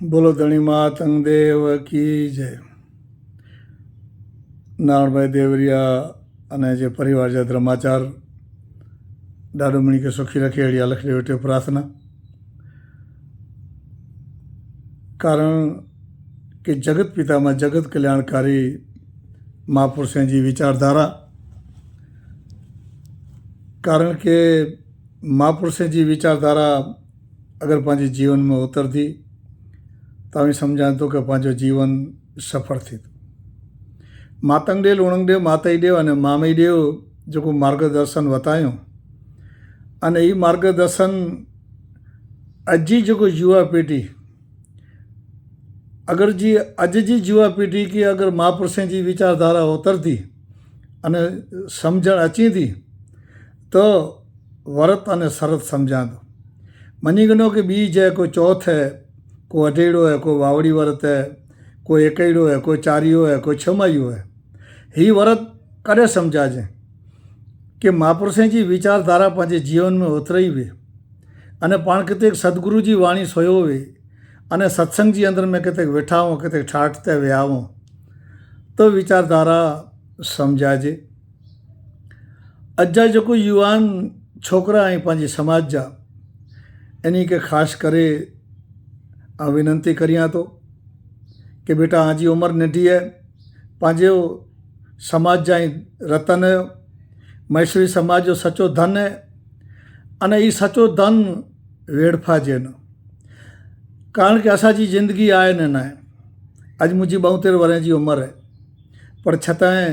બોલો ધણીમાં તંગદેવ કી જય. નારણભાઈ દેવરિયા અને જે પરિવાર છે ધર્માચાર દાડુમણી કે સુખી રખે એડી અલખ દેવટે પ્રાર્થના. કારણ કે જગત પિતામાં જગત કલ્યાણકારી મહાપુરુષની जी વિચારધારા, कारण के महापुरुष जी विचारधारा अगर पांचे जीवन में उतरती तो हमें समझा तो कि पांचो जीवन सफल थी. मातंगदेव उणंगदेव माताईदेव और मामईदेव जो को मार्गदर्शन बतायो अने ये मार्गदर्शन अजी जो युवा पीढ़ी अगर जी अज जी युवा पीढ़ी की अगर महापुरुषों जी विचारधारा उतरती अने समझण अची थी तो वरत अने सरत समझा दो. मनी गणो कि बीज है, कोई चौथ है, कोई अढेड़ो है, कोई वावड़ी वरत है, कोई एकड़ो है, कोई चारियो है, कोई छमाइयो है. ही वरत करे समझा जे कि महापुरुषों जी विचारधारा पांचे जीवन में उतरी हुई अने पाण कितेक सदगुरु जी वाणी सोयो हुई अने सत्संग जी अंदर में कितेक वेठाओ कितेक ठाठते व्यावो तो विचारधारा समझाजे. अजा जो कोई युवान छोकरा ऐं पंहिंजे समाज जा इन के ख़ासि करे विनंती करियां तो कि बेटा आजी उम्र नंढी है, पंहिंजो समाज जा रतन है, मैसरी समाज जो सचो धन है अने ई सचो धन वेड़फाजे न. कारण कि असांजी ज़िंदगी आहे न आहे. अॼु मुंहिंजी 72 वरह जी उम्र है, पर छतांय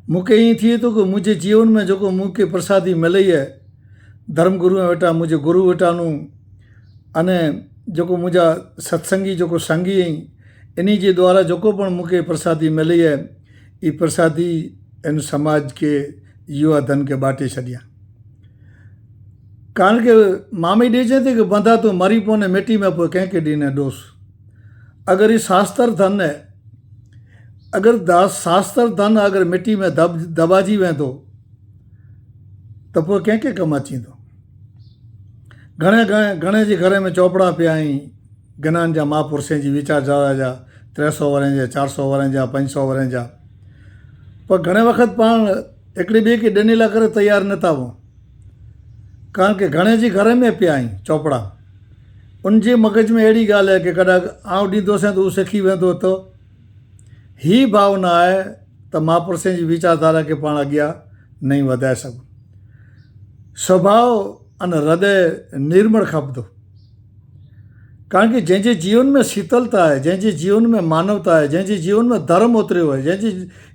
मूंखे ईअं थिए थो कि मुंहिंजे जीवन में जेको मूंखे प्रसादी मिली है धर्मगुरू वेटा मुंहिंजे गुरु वेटानूं अने जेको मुंहिंजा सत्संगी जेको संगी इन जे द्वारा जेको पण मूंखे प्रसादी मिली है ये प्रसादी इन समाज के युवा धन के बाटे छॾिया. कारण के मामी ॾिजे थी कि बंधा तो मरी पोने मिट्टी में पोइ कंहिंखे ॾिने डोस. अगर ये शास्त्र धन है, अगर शास्त्र धन अगर मिट्टी में दबाजी वेंदो तो पोइ कंहिंखे कमु अचींदो. घणे जे घर में चौपड़ा पिया आहिनि घणनि जा महापुरुषनि जी विचारधारा जा 300 वरनि जा 400 वरनि जा 500 वरनि जा, पर घणे वक़्तु पाण हिकिड़े ॿिए खे ॾिने लाइ करे तयारु नथा हुओ. कारण के घणे जे घर में पिया आहिनि चौपड़ा, उनजे मग़ज़ में अहिड़ी ॻाल्हि आहे कि कॾहिं आउं ॾींदोसीं त उहो सिखी वेंदो. तो ही भावना आहे त महापुरुषनि जी विचारधारा खे पाण अॻियां नहीं वधाए सघूं. स्वभाव अने हृदय निर्मल खपंदो. कारण कि जंहिंजे जीवन में शीतलता है, जंहिंजे जीवन में मानवता है, जंहिंजे जीवन में धर्म उतरियो है,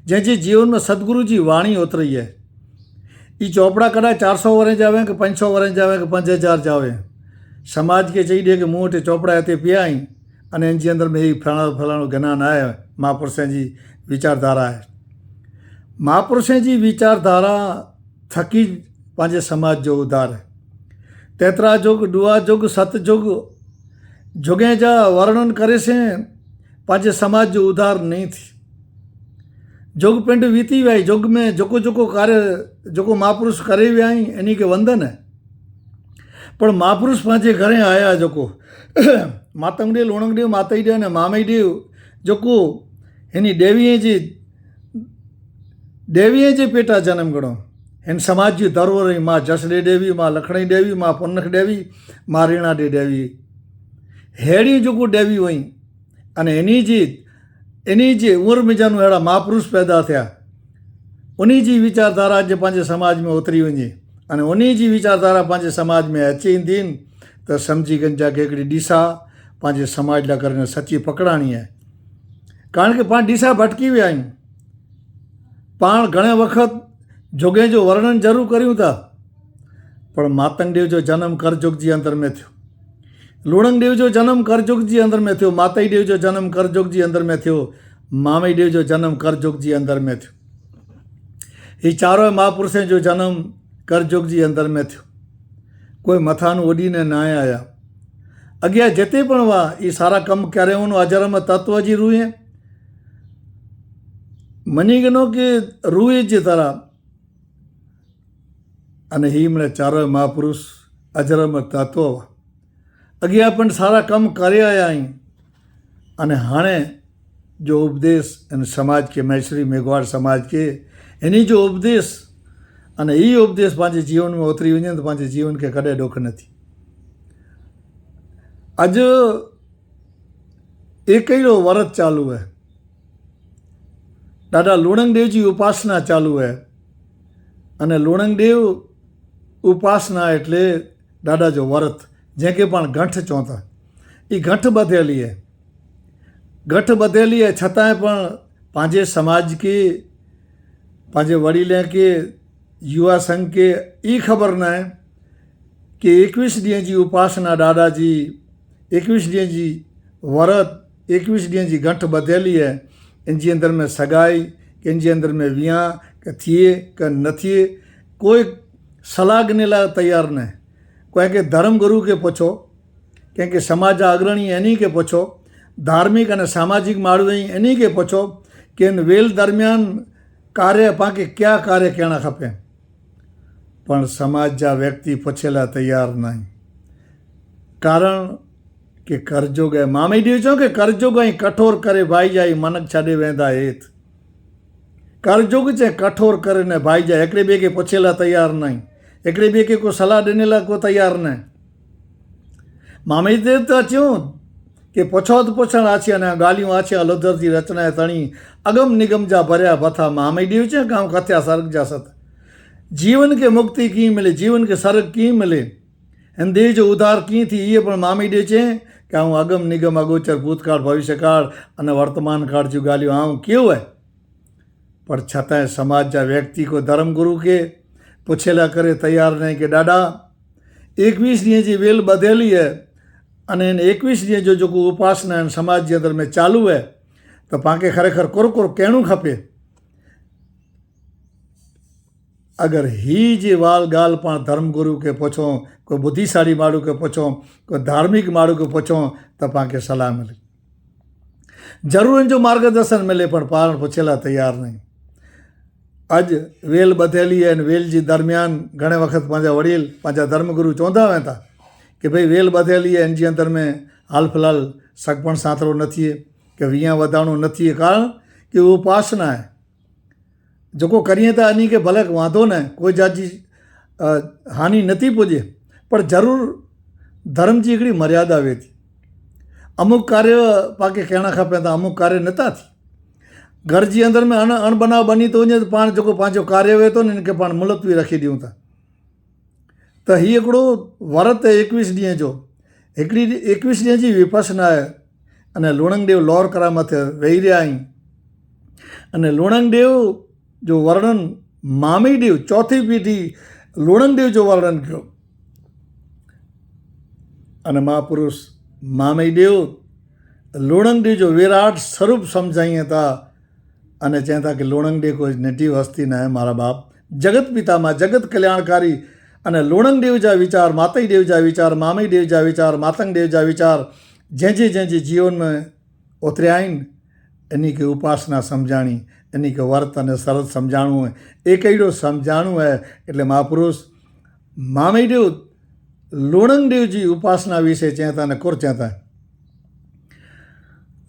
जंहिंजे जीवन में सदगुरु जी वाणी उतरी है, ये चौपड़ा कॾहिं 400 वरनि जा हुआ कि 500 वरनि जा हुआ कि 5000 जा हुआ, समाज के चई ॾे कि मूं वटि चौपड़ा हिते पिया आहिनि अने इन जे अंदर में ही फलाणो ज्ञान आहे. महापुरुषनि जी विचारधारा है. महापुरुषनि जी विचारधारा थकी पंहिंजे समाज जो उद्धार है. तेतरा जुग दुआ जुग सत जुग जुगे जा वर्णन करे से पंहिंजे समाज जो उद्धार नहीं थी. जुग पिंड वीती विया. जुग में जेको कार्य जेको महापुरुष करे विया आहिनि इन खे वंदन है. पर महापुरुष पंहिंजे घरे आया जेको मातंगदेव उणंगदेव माताईदेव ने मामईदेव जेको हिन देवीअ जे पेटा जन्म खणो. हिन समाज जी धरोहर माँ जसडे देवी, माँ लखणी देवी, माँ पुनख देवी, माँ रीणा देवी, हेड़ी जेको देवी हुई अने इन्ही जी उम्र में जन अहिड़ा महापुरुष पैदा थिया. उन्ही जी विचारधारा अॼु पंहिंजे समाज में उतरी वञे अने उन्ही जी विचारधारा पंहिंजे समाज में अची ईंदी त सम्झी गंजा के हिकिड़ी ॾिसा पंहिंजे समाज लाइ करे सची पकड़ाणी आहे. कारण कि पाण ॾिसा भटकी विया आहियूं. पाण घणे वक़्तु जोगे जो वर्णन ज़रूरु करियूं था, पर मातंगदेव जो जन्म करजुग जी अंदर में थियो, लूणंगदेव जो जन्म करजुग जी अंदर में थियो, माताईदेव जो जन्म करजुग जी अंदर में थियो, मामईदेव जो जन्म करजुग जी अंदर में थियो. ही चारों महापुरुषों जो जन्म करजुग जी अंदर में थियो. कोई मथानू उॾीने न आया. अॻियां जिते पण हुआ ये सारा कम करे उन अजरम तत्व जी रूह है. मनी गनो कि रूह जी तरह अने ही मैंने चारों महापुरुष अजरम तत्व अॻियां पण सारा कम करे आया आहिनि. અને હાणे जो उपदेश અને સમાજ કે મહેશ્વરી મેઘવાળ સમાજ के એની जो उपदेश અને એ ઉપદેશ पंहिंजे जीवन में उतरी वञे त पंहिंजे जीवन खे कॾहिं ॾुख न थी। अॼु एकड़ो व्रत चालू है, ॾाढा लूणंगदेव जी उपासना चालू है અને લૂણંગદેવ ઉપાસના એટલે ॾाढा जो व्रत जंहिंखे पाण गंठ चऊं था, એ गंठ ॿधियलु है, गंठ ॿधियलु है, छतांय पण पंहिंजे समाज खे, पंहिंजे वॾीलनि खे, युवा संघ खे ई ख़बर न आहे कि 21 ॾींहं जी उपासना ॾाॾा जी, 21 ॾींहं जी व्रत, 21 ॾींहं जी गंठ ॿधियलु है, इन जे अंदर में सगाई, किन जे अंदर में विहां कि थिए कि न थिए, कोई सलाह ॾियण लाइ तयारु न आहे। कंहिंखे धर्म गुरु खे पुछो, कंहिंखे समाज जा अग्रणी इन्ही खे पुछो, धार्मिक अने सामाजिक माण्हू इन्ही खे पुछो कि इन वेल दरमियान कार्य पाण क्या कार्य करणा खपे, पण समाज जा व्यक्ति पुछे लाइ तयारु न आहिनि। कारण कि करजोग आहे, मामेडीअ चयो कि करजोग ऐं कठोर करे भाईजाई मनक छॾे वेंदा हेठि। करजोग चए कठोर करे न भाईजाई, हिकिड़े ॿिए खे पुछे लाइ तयारु न आहिनि, हिकिड़े ॿिए खे को सलाह ॾियण लाइ को तयारु न आहे। मामेडी देव त चयूं कि पुछो त पुछण आछी अने ॻाल्हियूं आछिया लुधर जी रचना तणी अगम निगम जा भरिया बथा। मामेडी चयो गांव कथिया सर्ग जा सत। जीवन के मुक्ति कीअं मिले, जीवन के सर्ग कीअं मिले, हिन देह जो उद्धार कीअं थी, इहे पण मामेडी चए कि आऊं अगम निगम अगोचर भूतकाल भविष्यकाल अने वर्तमान काल जूं ॻाल्हियूं आऊं कयो आहे। पर छतांय समाज जा व्यक्ति को धर्म गुरु के पुछे लाइ करे तयारु न आहे कि ॾाॾा 21 ॾींहं जी वेल ॿधियलु है अने इन 21 ॾींहं जो जेको उपासना आहिनि समाज जे अंदरि में चालू आहे, त पाणखे खरेखर कुर कहणो खपे। अगरि ही जे ॻाल्हि पाण धर्म गुरु खे पुछूं, कोई बुद्धिशाली माण्हू खे पुछूं, कोई धार्मिक माण्हू खे पुछूं त पाणखे सलाह मिले, ज़रूरु हिन जो मार्गदर्शन मिले, पण पाण पुछे लाइ तयारु न आहियूं। अॼु वेल ॿधियलु आहिनि, वेल जे दरमियान घणे वक़्तु पंहिंजा वॾेल, पंहिंजा धर्मगुरु चवंदा हुआ था कि भई वेल ॿधियलु आहे, इन जे अंदर में हाल फ़िलहाल सगपण साथिरो न थिए, कि विहां वधाणो न थिए। कारण कि उपासना आहे, जेको करीए था इन खे भले वांधो न आहे, कोई जात जी हानि नथी पुॼे, पर ज़रूरु धर्म जी हिकिड़ी मर्यादा वेहे थी। अमुक कार्य पाणखे करणा खपे त अमुक कार्य नथा थी। घर जे अंदर में अणबनाव बनी थो वञे त पाण जेको पंहिंजो कार्य वेहे थो न, हिन खे पाण मुलतवी रखी ॾियूं था। त हीउ हिकिड़ो व्रत 21 ॾींहं जो, हिकिड़ी 21 ॾींहं जी विपसना आहे। अने लूणंगदेव लौर करामत वेही रहिया आहिनि, अने लूणंगदेव जो वर्णन मामेदेव चौथी पीढ़ी लूणंगदेव जो वर्णन कयो। अने महापुरुष मामेदेव लूणंगदेव जो विराट स्वरूप सम्झाइए था अने चवनि था कि लूणंगदेव कोई नंढी हस्ती न आहे, मारा बाप जगत पिता मां जगत कल्याणकारी। अने लूणंगदेव जा विचार, मातई देव जा विचार, मामई देव जा विचार, मातंग देव जा विचार जंहिंजे जीवन में उतरिया आहिनि, इन खे उपासना सम्झाणी, इन खे वर्त अने सरत सम्झाणो आहे, एकड़ो सम्झाणो आहे। એટલે महापुरुष मामेदेव लूणंगदेव जी उपासना विषय चवनि था, कुर चवनि था,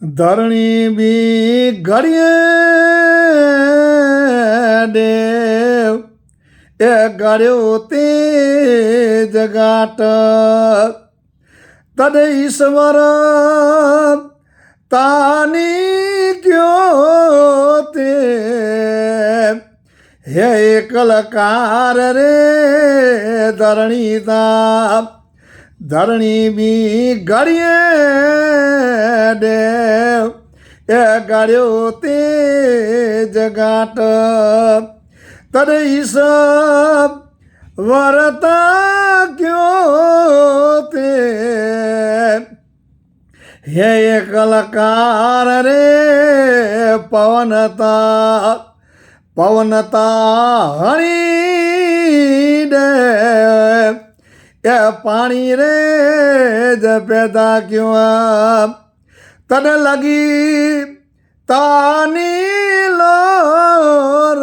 धरणी बि घड़िए देव ए गड़ियो तेज घाट, तद ईश्वर तानी क्यों ते, हे कलकार रे धरणी ता, धरणी भी घड़िए देव ए गड़ियो तेज घाट, तद ईश्वर वरता क्यों ते, हे कलकार रे पवनता, पवनता हणी दे, ये पानी रे ज पैदा क्यों, तद लगी तानी लोर,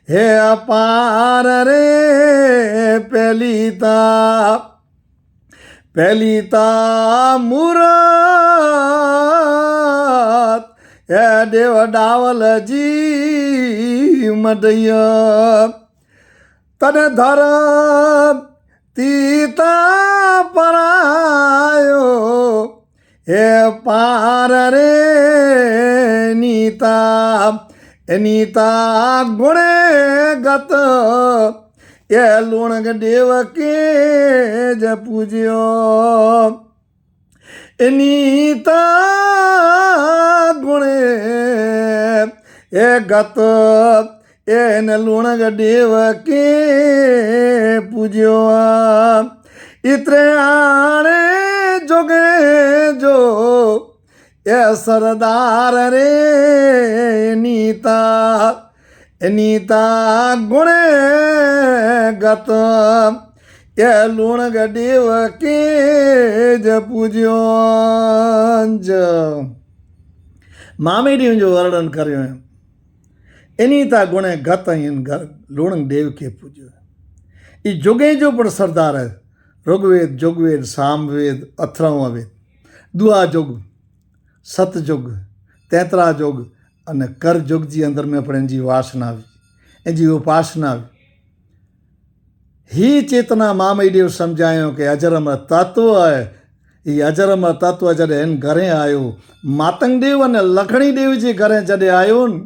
हे अपार रे पहली ता मुरारी હે દેવ ડાવલજી મડૈયા તને ધર તીતા પરાયો હે પાર રે નીતા નીતા ગુણે ગત એ લુણગ દેવ કે જ પૂજ્યો નીતા ગુણે એ ગત એને લુણગ દેવ કે પૂજ્યો ઇત્રે આણે જોગે જો એ સરદાર રે નીતા ગુણે ગત એ લુણગ દેવ કે જ પૂજ્યો જ મામેડીનું જો વર્ણન કર્યું એની તા ગુણે ગત લુણગ દેવ કે પૂજ્યો એ જોગે જો પણ સરદાર ઋગ્વેદ જોગવેદ સામવેદ અથર્વણ વેદ દુઆ જોગ સતજુગ તैतरा जोग અને कर जोग जी अंदर में पण जी वासना આવી એજી ઉપાસના આવી ही चेतना मामईदेव समझायो कि अजरमर तत्व है ये अजरमर तत्व जॾहिं हिन घरे आयो मातंग देव अने लखणी देव जे घरे जॾहिं आयो न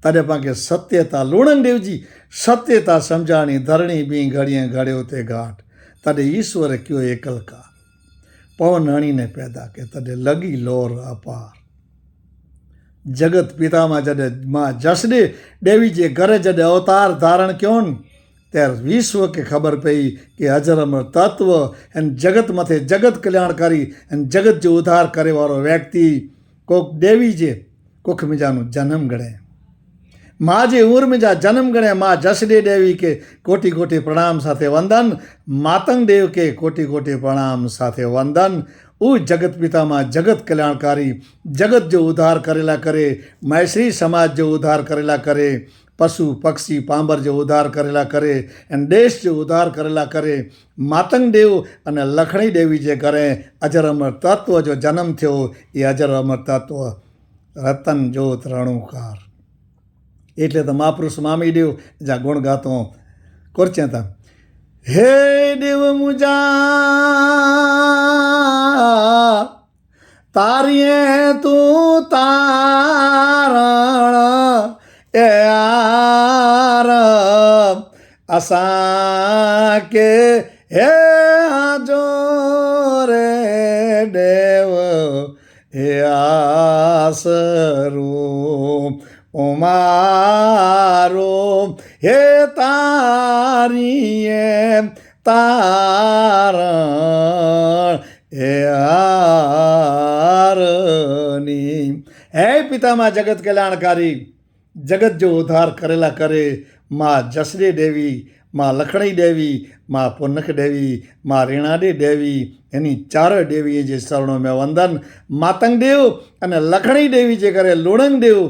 तॾहिं पाण सत्यता लूणंग देव जी सत्यता समझाणी धरणी बी घड़ियां घड़ियो ते घाट तॾहिं ईश्वर कयो एकलकार पवन हणीने पैदा के तॾहिं लगी लोर अपार जगत पिता मां जॾहिं मां जसडे देवी जे घर जॾहिं अवतार धारण कयो न ત્યારે વિશ્વ કે ખબર પઈ કે અજર અમર તત્વ અને જગત મથે જગત કલ્યાણકારી અને જગત જો ઉદ્ધાર કરે વાળો વ્યક્તિ કોક દેવી જે કોક મીજાનું જન્મ ગણે माँ जे उर में जा जन्म गणे माँ जसडे देवी के कोटि कोटि प्रणाम साथे वंदन मातंग देव के कोटि कोटि प्रणाम साथे वंदन उ जगत पिता माँ जगत कल्याणकारी जगत जो उद्धार करेला करे मैश्री समाज जो उद्धार करेला करे पशु पक्षी पांबर जो उद्धार करेला करे एंड देश जो उद्धार करेला करे मातंग देव अने लखणी देवी जे घरे अजर अमर तत्व जो जन्म थयो ये अजर अमर तत्व रतन जोत रणुकार એટલે તો મહાપુરુષ મામી દેવ જા ગુણ ગાતો કરચ્યા હતા હે દેવ મુજા તારીએ તું તારણ એ આર આસા કે હે આજો રે દેવ હે આસરું ઉમારો હે તારીએ તારણ હે આરની હે પિતામાં જગત કલ્યાણકારી જગત જો ઉદ્ધાર કરેલા કરે માં જસડે દેવી માં લખણી દેવી માં પુનખ દેવી માં રેણાડે દેવી એની ચારે દેવીએ જે શરણો મેં વંદન માતંગ દેવ અને લખણી દેવી જે કરે લુણંગ દેવ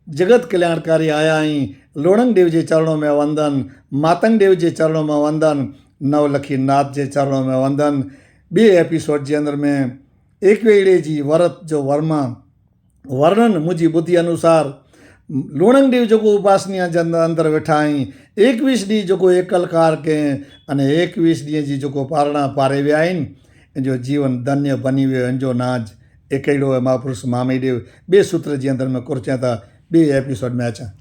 जगत कल्याणकारी आया ही लोणंग देव जे चरणों में वंदन मातंग देव जे चरणों में वंदन नवलखी नाथ जे चरणों में वंदन बे एपिसोड जे अंदर में एक वेड़े जी वरत जो वर्मा वर्णन मुझी बुद्धि अनुसार लोणंग देव जो उपासनिया अंदर वेठा आई 21 डी जो एकलकार के अने 21 डी जी जो पारणा पारे विया आहिनि जो जीवन धन्य बनी वियो जो नाज एक महापुरुष मामी देव बे सूत्र जे अंदर में कुर्चा था बे एपिसोड में अचा।